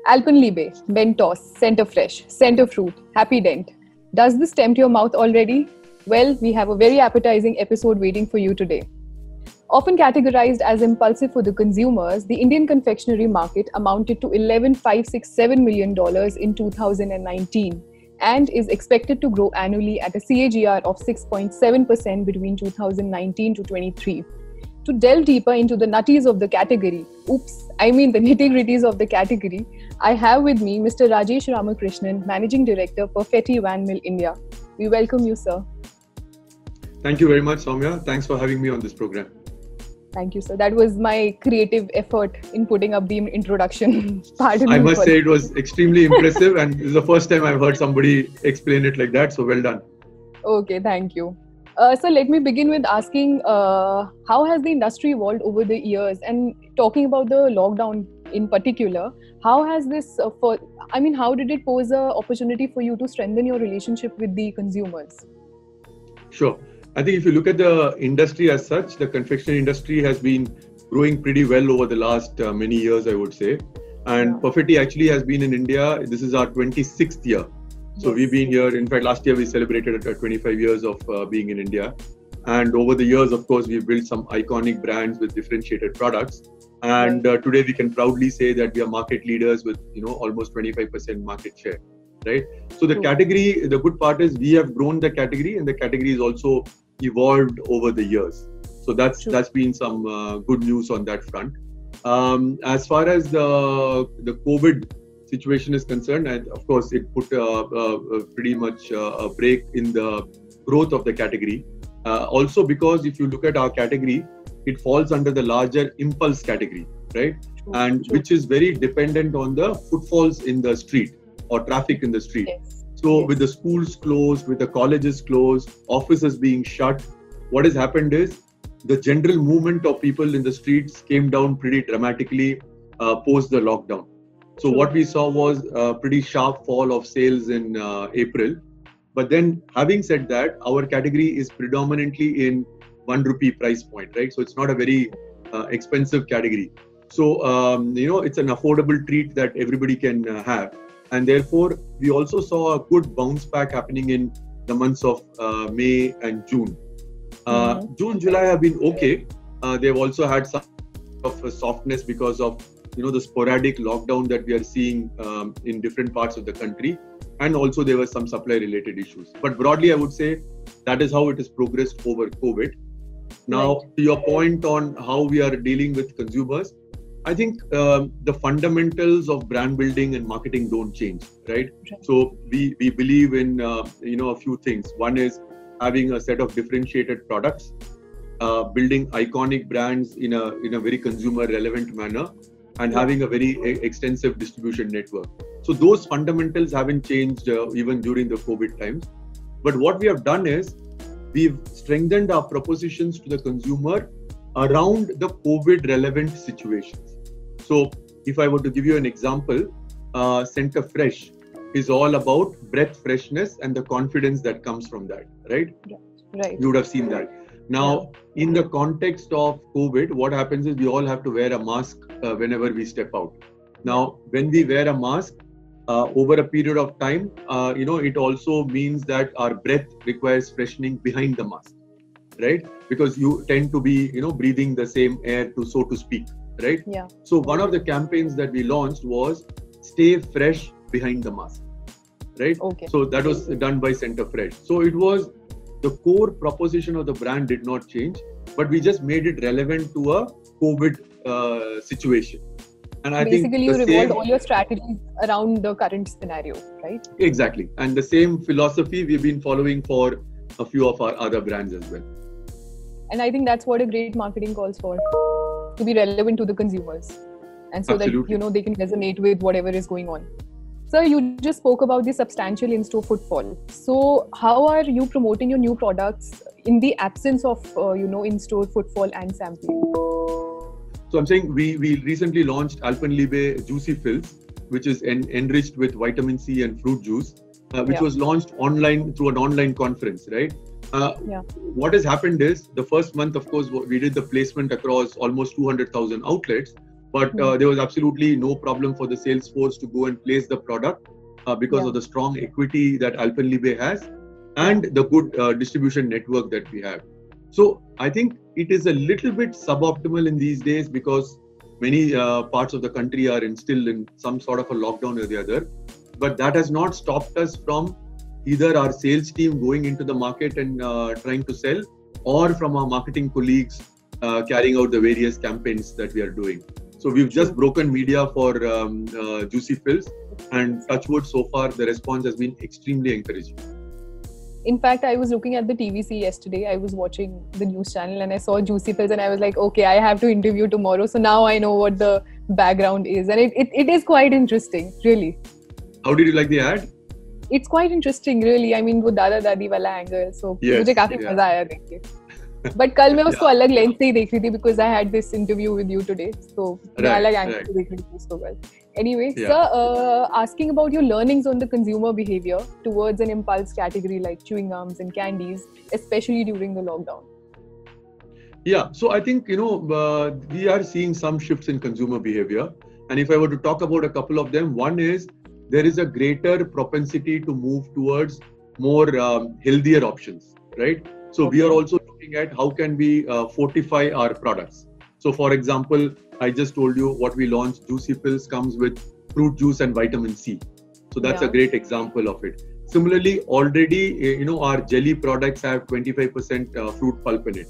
Alpenlibe, Mentos, Centerfresh, Centerfruit, Happy Dent. Does this tempt your mouth already? Well, we have a very appetizing episode waiting for you today. Often categorized as impulsive for the consumers, the Indian confectionery market amounted to $11,567 million in 2019 and is expected to grow annually at a CAGR of 6.7% between 2019 to 23. To delve deeper into the nutties of the category, the nitty-gritties of the category, I have with me Mr. Rajesh Ramakrishnan, Managing Director, Perfetti Van Mill, India. We welcome you, sir. Thank you very much, Soumya. Thanks for having me on this program. Thank you, sir. That was my creative effort in putting up the introduction. Pardon I me must say it was extremely impressive, and this is the first time I've heard somebody explain it like that, so well done. Okay, thank you. So let me begin with asking, how has the industry evolved over the years? And talking about the lockdown in particular, how has this, how did it pose an opportunity for you to strengthen your relationship with the consumers? Sure. I think if you look at the industry as such, the confectionery industry has been growing pretty well over the last many years, I would say. And Perfetti actually has been in India. This is our 26th year. So we've been here. In fact, last year we celebrated 25 years of being in India. And over the years, of course, we've built some iconic brands with differentiated products. And today we can proudly say that we are market leaders with, almost 25% market share. Right. So the category, the good part is we have grown the category, and the category is also evolved over the years. So that's been some good news on that front. As far as the COVID situation is concerned, and of course it put pretty much a break in the growth of the category. Also because if you look at our category, it falls under the larger impulse category, right? Which is very dependent on the footfalls in the street or traffic in the street. So with the schools closed, with the colleges closed, offices being shut, what has happened is the general movement of people in the streets came down pretty dramatically post the lockdown. So what we saw was a pretty sharp fall of sales in April. But then having said that, our category is predominantly in ₹1 price point, right? So it's not a very expensive category. So, it's an affordable treat that everybody can have. And therefore, we also saw a good bounce back happening in the months of May and June. June, July have been okay. They've also had some of a softness because of the sporadic lockdown that we are seeing in different parts of the country. And also there were some supply related issues. But broadly, I would say that is how it has progressed over COVID. Now, to your point on how we are dealing with consumers, I think the fundamentals of brand building and marketing don't change, right? So we believe in a few things. One is having a set of differentiated products, building iconic brands in a very consumer relevant manner, and having a very extensive distribution network. So those fundamentals haven't changed even during the COVID times. But what we have done is we've strengthened our propositions to the consumer around the COVID relevant situations. So if I were to give you an example, Centerfresh is all about breath freshness and the confidence that comes from that, right? Right. You would have seen that. Now, in the context of COVID, what happens is we all have to wear a mask whenever we step out. Now, when we wear a mask over a period of time, it also means that our breath requires freshening behind the mask, right? Because you tend to be, breathing the same air so to speak. Right? Yeah. So one of the campaigns that we launched was stay fresh behind the mask. Right? Okay. So that was done by Centerfresh. So it was the core proposition of the brand did not change, but we just made it relevant to a COVID situation. And I think basically you revolved all your strategies around the current scenario, right? Exactly. And the same philosophy we've been following for a few of our other brands as well. And I think that's what a great marketing calls for. To be relevant to the consumers, and so Absolutely. that they can resonate with whatever is going on. Sir, you just spoke about the substantial in-store footfall. So how are you promoting your new products in the absence of in-store footfall and sampling? So I'm saying we recently launched Alpenlibe Juicy Fills, which is enriched with vitamin C and fruit juice, which was launched online through an online conference, right? What has happened is the first month, of course, we did the placement across almost 200,000 outlets. But there was absolutely no problem for the sales force to go and place the product because of the strong equity that Alpenlibe has and the good distribution network that we have. So I think it is a little bit suboptimal in these days because many parts of the country are still in some sort of a lockdown or the other. But that has not stopped us from either our sales team going into the market and trying to sell, or from our marketing colleagues carrying out the various campaigns that we are doing. So we've just broken media for Juicy Pills, and touch wood, so far the response has been extremely encouraging. In fact, I was looking at the TVC yesterday. I was watching the news channel and I saw Juicy Pills and I was like, okay, I have to interview tomorrow. So now I know what the background is, and it is quite interesting, really. How did you like the ad? It's quite interesting, really. I mean, वो दादा दादी वाला angle. So मुझे काफी मजा आया देख के. But कल मैं उसको अलग लेंस से ही देख रही थी because I had this interview with you today. So मैं अलग angle से देख रही थी उसको कल. Anyway, sir, asking about your learnings on the consumer behavior towards an impulse category like chewing gums and candies, especially during the lockdown. Yeah, so I think, we are seeing some shifts in consumer behavior. And if I were to talk about a couple of them, one is there is a greater propensity to move towards more healthier options, right? So we are also looking at how can we fortify our products. So for example, I just told you what we launched, Juicy Pills comes with fruit juice and vitamin C. So that's a great example of it. Similarly, already, our jelly products have 25% fruit pulp in it.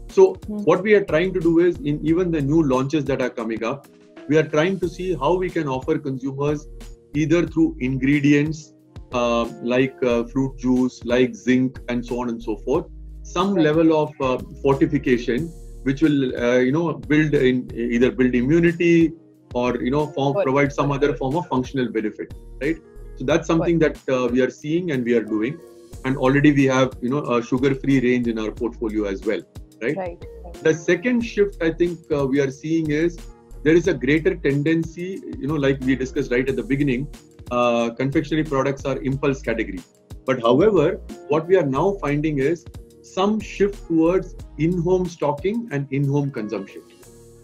So what we are trying to do is, in even the new launches that are coming up, we are trying to see how we can offer consumers either through ingredients like fruit juice, like zinc, and so on and so forth, some level of fortification, which will, build immunity or, provide some other form of functional benefit, right? So that's something that we are seeing and we are doing. And already we have, a sugar-free range in our portfolio as well, right? The second shift I think we are seeing is there is a greater tendency, like we discussed right at the beginning, confectionery products are impulse category. But however, what we are now finding is some shift towards in-home stocking and in-home consumption.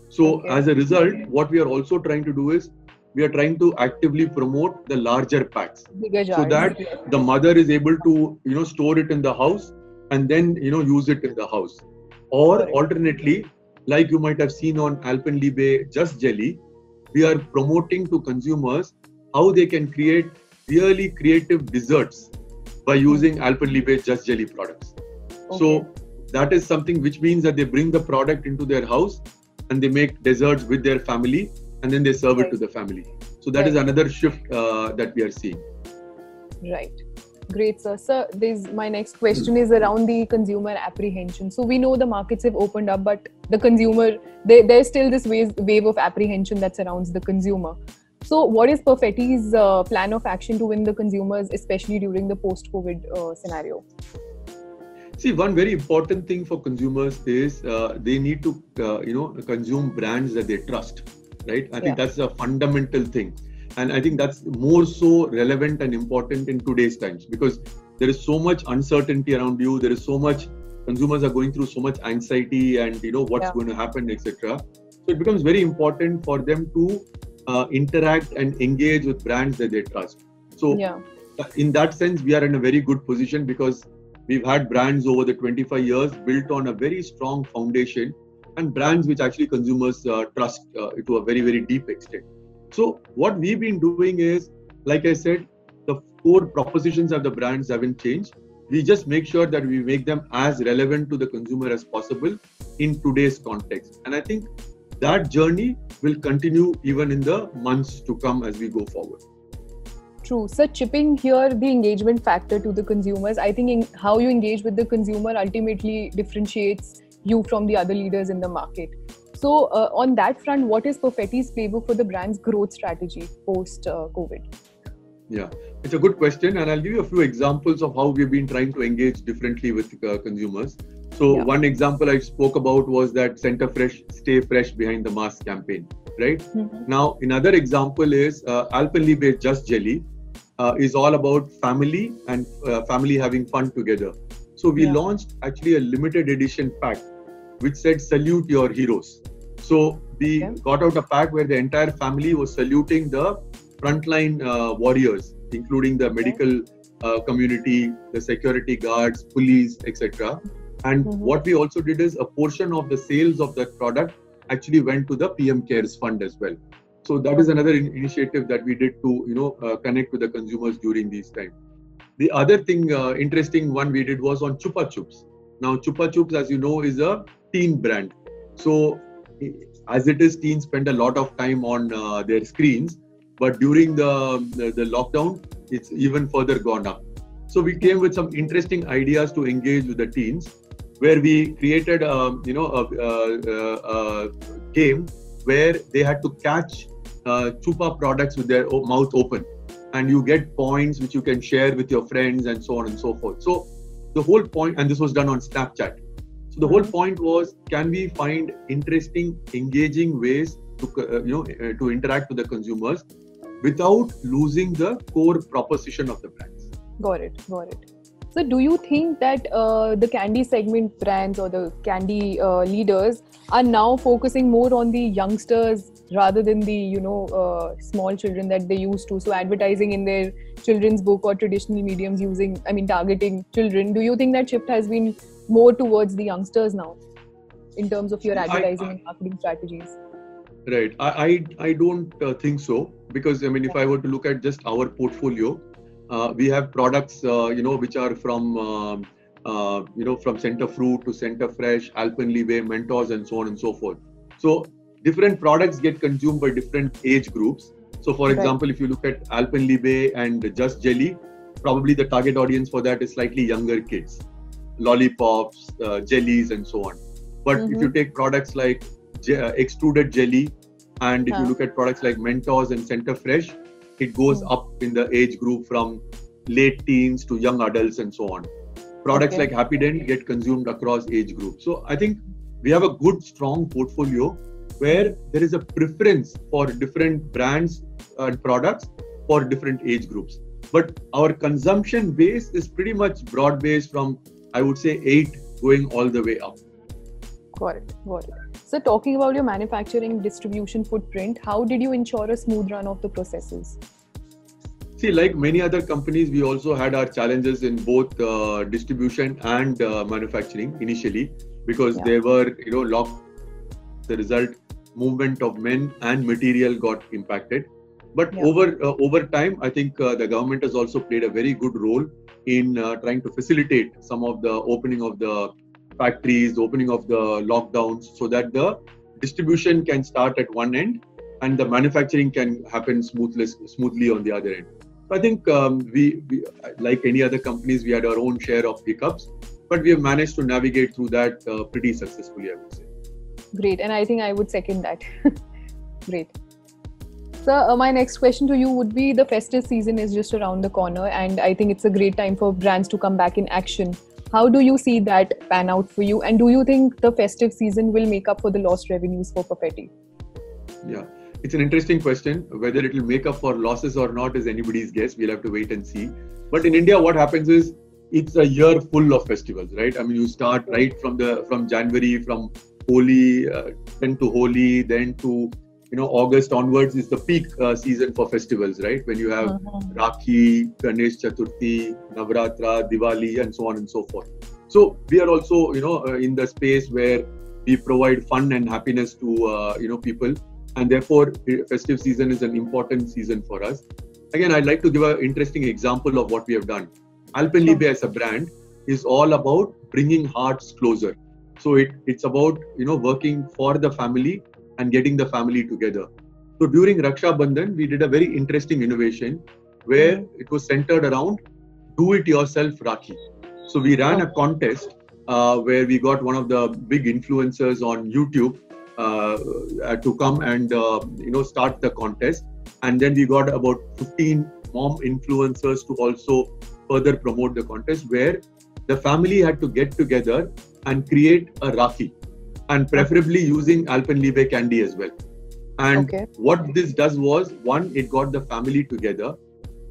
So as a result, what we are also trying to do is we are trying to actively promote the larger packs so that the mother is able to, store it in the house and then, use it in the house. Or alternately, like you might have seen on Alpenlibe Just Jelly, we are promoting to consumers how they can create really creative desserts by using Alpenlibe Just Jelly products. So that is something which means that they bring the product into their house and they make desserts with their family and then they serve it to the family. So that is another shift that we are seeing. Right. Great, sir. Sir, my next question is around the consumer apprehension. So we know the markets have opened up, but the consumer, there's still this wave of apprehension that surrounds the consumer. So what is Perfetti's plan of action to win the consumers, especially during the post-COVID scenario? See, one very important thing for consumers is they need to, consume brands that they trust, right? I think that's a fundamental thing. And I think that's more so relevant and important in today's times because there is so much uncertainty around you. There is so much, consumers are going through so much anxiety and, what's going to happen, etc. So it becomes very important for them to interact and engage with brands that they trust. So in that sense, we are in a very good position because we've had brands over the 25 years built on a very strong foundation and brands which actually consumers trust to a very, very deep extent. So what we've been doing is, like I said, the core propositions of the brands haven't changed. We just make sure that we make them as relevant to the consumer as possible in today's context. And I think that journey will continue even in the months to come as we go forward. True. So chipping here the engagement factor to the consumers, I think how you engage with the consumer ultimately differentiates you from the other leaders in the market. So on that front, what is Perfetti's playbook for the brand's growth strategy post-COVID? Yeah, it's a good question. And I'll give you a few examples of how we've been trying to engage differently with consumers. So one example I spoke about was that Center Fresh, Stay Fresh Behind the Mask campaign, right? Now, another example is Alpenlibe Just Jelly is all about family and family having fun together. So we launched actually a limited edition pack which said salute your heroes. So we got out a pack where the entire family was saluting the frontline warriors, including the medical community, the security guards, police, etc. And what we also did is a portion of the sales of that product actually went to the PM Cares Fund as well. So that is another initiative that we did to connect with the consumers during these times. The other thing, interesting one we did was on Chupa Chups. Now, Chupa Chups, as you know, is a teen brand. So, as it is, teens spend a lot of time on their screens. But during the lockdown, it's even further gone up. So, we came with some interesting ideas to engage with the teens, where we created a game where they had to catch Chupa products with their mouth open. And you get points which you can share with your friends and so on and so forth. So the whole point, and this was done on Snapchat. So the whole point was, can we find interesting, engaging ways to interact with the consumers without losing the core proposition of the brands? Got it. So do you think that the candy segment brands or the candy leaders are now focusing more on the youngsters rather than the small children that they used to? So advertising in their children's book or traditional mediums targeting children. Do you think that shift has been more towards the youngsters now in terms of your advertising and marketing strategies? Right. I don't think so, because if I were to look at just our portfolio, we have products which are from from Center Fruit to Center Fresh, Alpenlibe, Mentos, and so on and so forth. So different products get consumed by different age groups. So for example, if you look at Alpenlibe and Just Jelly, probably the target audience for that is slightly younger kids, lollipops, jellies, and so on. But if you take products like extruded jelly, and if you look at products like Mentos and Center Fresh, it goes up in the age group from late teens to young adults and so on. Products like Happy Dent get consumed across age groups. So I think we have a good, strong portfolio where there is a preference for different brands and products for different age groups. But our consumption base is pretty much broad-based from, I would say, 8 going all the way up. Got it. So talking about your manufacturing distribution footprint, how did you ensure a smooth run of the processes? See, like many other companies, we also had our challenges in both distribution and manufacturing initially, because there were, locked. The result, movement of men and material got impacted. But over time, I think the government has also played a very good role in trying to facilitate some of the opening of the factories, the opening of the lockdowns, so that the distribution can start at one end and the manufacturing can happen smoothly on the other end. So I think we, like any other companies, we had our own share of hiccups, but we have managed to navigate through that pretty successfully, I would say. Great, and I think I would second that. Great. So my next question to you would be, the festive season is just around the corner, and I think it's a great time for brands to come back in action. How do you see that pan out for you? And do you think the festive season will make up for the lost revenues for Perfetti? Yeah, it's an interesting question. Whether it will make up for losses or not is anybody's guess. We'll have to wait and see. But in India, what happens is, it's a year full of festivals, right? You start right from January, from Holi, then to Holi, then to August onwards is the peak season for festivals, right? When you have Rakhi, Ganesh Chaturthi, Navratra, Diwali, and so on and so forth. So we are also, in the space where we provide fun and happiness to, people, and therefore festive season is an important season for us. Again, I'd like to give an interesting example of what we have done. Alpenlibe as a brand is all about bringing hearts closer. So it's about, working for the family and getting the family together. So during Raksha Bandhan, we did a very interesting innovation where it was centered around do-it-yourself Rakhi. So we ran a contest where we got one of the big influencers on YouTube to come and start the contest. And then we got about 15 mom influencers to also further promote the contest, where the family had to get together and create a Rakhi, and preferably using Alpenlibe candy as well. And what this does was, one, it got the family together.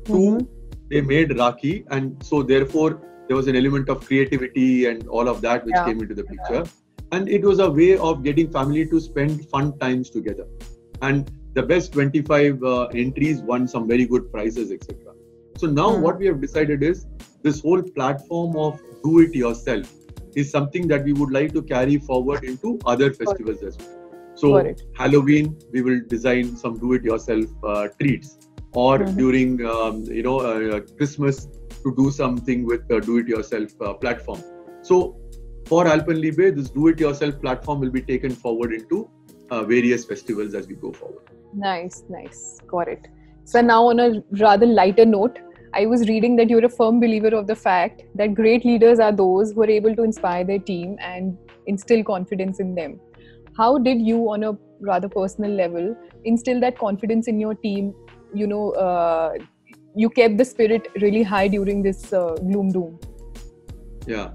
Two, they made Rakhi, and so therefore there was an element of creativity and all of that which came into the picture. And it was a way of getting family to spend fun times together. And the best 25 entries won some very good prizes, etc. So now what we have decided is this whole platform of do it yourself is something that we would like to carry forward into other festivals as well. So Halloween, we will design some do it yourself treats, or during Christmas to do something with the do it yourself platform. So for Alpenliebe, this do it yourself platform will be taken forward into various festivals as we go forward. Nice. Got it. So now on a rather lighter note, I was reading that you're a firm believer of the fact that great leaders are those who are able to inspire their team and instill confidence in them. How did you, on a rather personal level, instill that confidence in your team? You kept the spirit really high during this gloom doom. Yeah.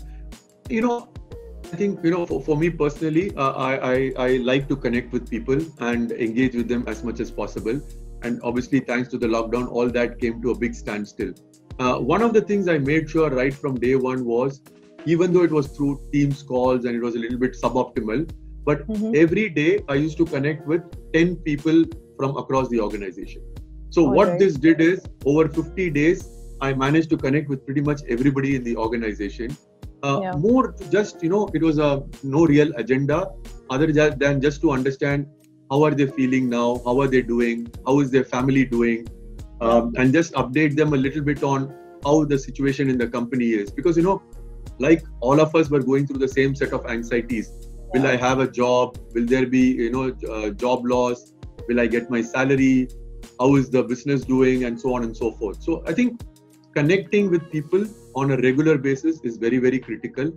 I think, for me personally, I like to connect with people and engage with them as much as possible. And obviously, thanks to the lockdown, all that came to a big standstill. One of the things I made sure right from day one was, even though it was through Teams calls and it was a little bit suboptimal, but every day I used to connect with 10 people from across the organization. So this did is, over 50 days, I managed to connect with pretty much everybody in the organization. More just, it was no real agenda other than just to understand how are they feeling now, how are they doing, how is their family doing, and just update them a little bit on how the situation in the company is. Because, like all of us were going through the same set of anxieties. Will I have a job? Will there be, job loss? Will I get my salary? How is the business doing? And so on and so forth. So I think connecting with people on a regular basis is very, very critical.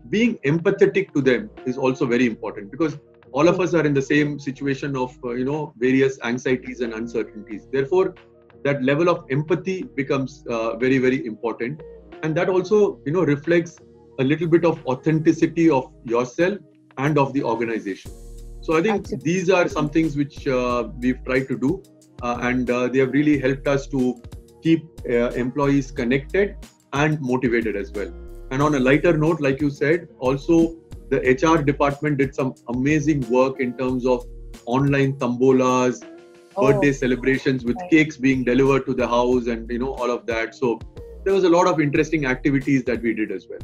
Being empathetic to them is also very important, because all of us are in the same situation of, various anxieties and uncertainties. Therefore, that level of empathy becomes very, very important. And that also, reflects a little bit of authenticity of yourself and of the organization. So I think these are some things which we've tried to do, and they have really helped us to keep employees connected and motivated as well. And on a lighter note, like you said, also the HR department did some amazing work in terms of online tambolas, birthday celebrations with cakes being delivered to the house, and all of that. So there was a lot of interesting activities that we did as well.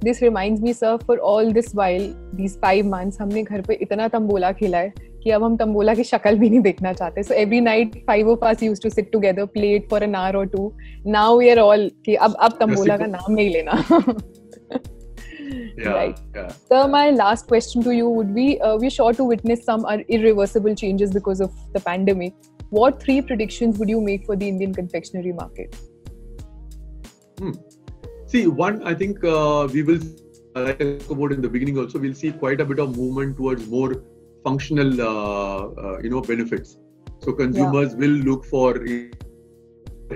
This reminds me, sir, for all this while, these 5 months, हमने घर पे इतना तंबोला खेला है कि अब हम तंबोला की शक्ल भी नहीं देखना चाहते. So every night, 5 of us used to sit together, play it for an hour or two. Now we are all कि अब तंबोला का नाम नहीं लेना. Right. So my last question to you would be: we're sure to witness some irreversible changes because of the pandemic. What 3 predictions would you make for the Indian confectionery market? See, one, I think we will, like I spoke about in the beginning also, we'll see quite a bit of movement towards more functional, benefits. So consumers will look for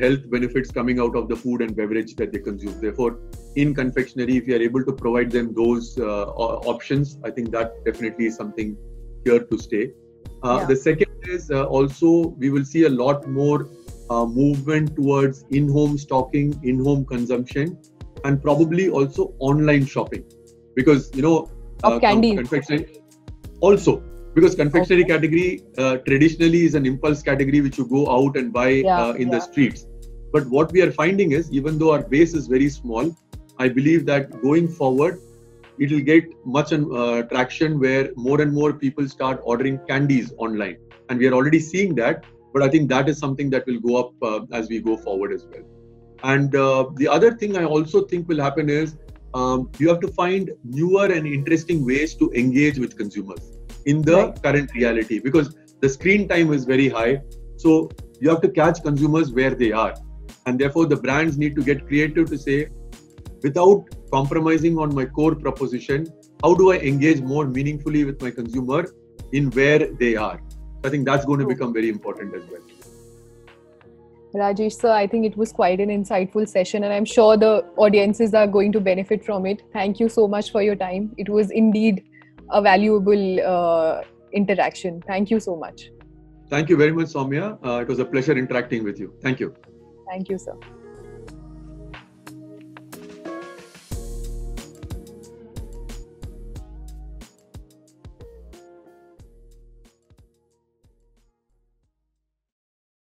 health benefits coming out of the food and beverage that they consume. Therefore, in confectionery, if you are able to provide them those options, I think that definitely is something here to stay. The second is also we will see a lot more movement towards in-home stocking, in-home consumption, and probably also online shopping, because of candy confectionery also, because confectionery category traditionally is an impulse category which you go out and buy in the streets. But what we are finding is, even though our base is very small, I believe that going forward it will get much traction where more and more people start ordering candies online, and we are already seeing that. But I think that is something that will go up as we go forward as well. And the other thing I also think will happen is you have to find newer and interesting ways to engage with consumers in the current reality, because the screen time is very high. So you have to catch consumers where they are. And therefore, the brands need to get creative to say, without compromising on my core proposition, how do I engage more meaningfully with my consumer in where they are? I think that's going to become very important as well. Rajesh sir, I think it was quite an insightful session, and I'm sure the audiences are going to benefit from it. Thank you so much for your time. It was indeed a valuable interaction. Thank you so much. Thank you very much, Soumya. It was a pleasure interacting with you. Thank you. Thank you, sir.